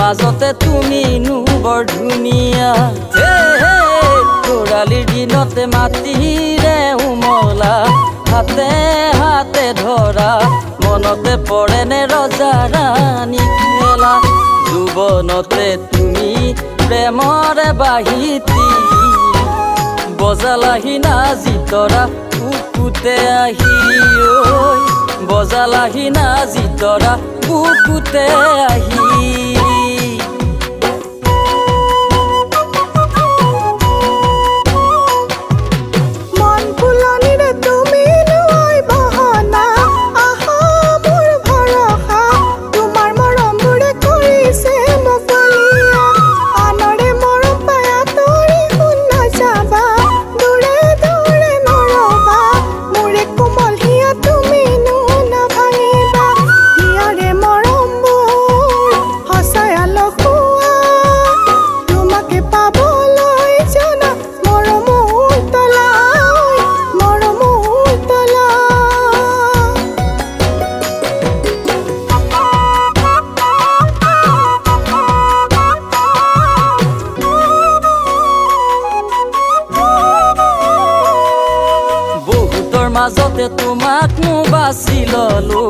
মাজতে তুমি বৰ ধুনীয়া তোৰালিৰ দিনতে মাটিৰে উমলা হাতে হাতে ধৰা মনতে পৰেনে ৰজা ৰাণী খেলা যুৱনতে তুমি প্ৰেমৰে বাহিতি বজালাহি নাজি তৰা বুকুতে আহি ঐ বজালাহি নাজি তৰা বুকুতে আহি মাজতে তোমাক বাছি ললো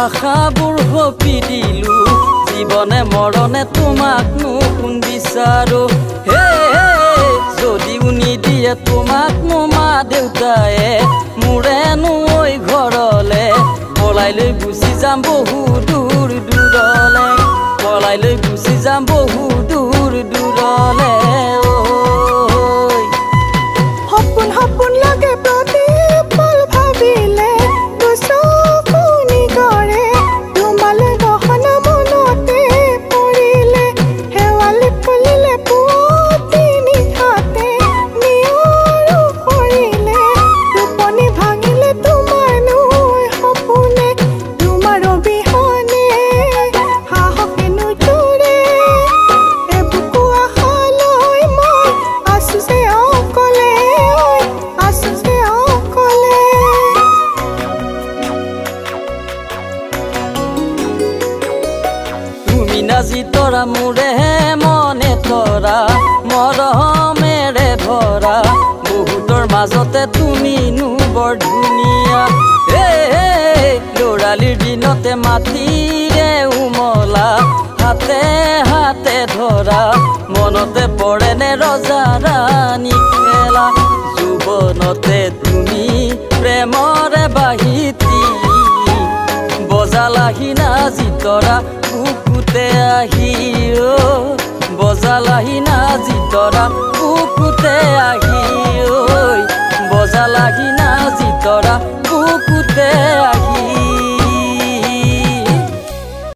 আশাবোৰ হপি দিলো জীৱনে মৰণে তোমাক কোন বিচাৰো হে যদি উনি দিয়ে তোমাক মা দেউতায়ে মোৰেনো ঐ ঘৰলে পলাই লৈ গুচি যাম বহু দূৰ দূৰলে পলাই লৈ গুচি যাম বহু দূৰ দূৰলে সপোন সপোন লাগে প্ৰতি নাজি তৰা মোৰে মনে তৰা মৰমেৰে ভৰা বহুতৰ মাজতে তুমি বৰ ধুনীয়া ল'ৰালিৰ দিনতে মাটিৰে উমলা হাতে হাতে ধৰা মনতে পৰেনে ৰজা ৰাণী খেলা যুৱনতে তুমি প্ৰেমৰে বাহিতি বজালাহি নাজি তৰা বুকুতে আহি বজালাহি নাজি তৰা বুকুতে আহি ঐ বজালাহি নাজি তৰা বুকুতে আহি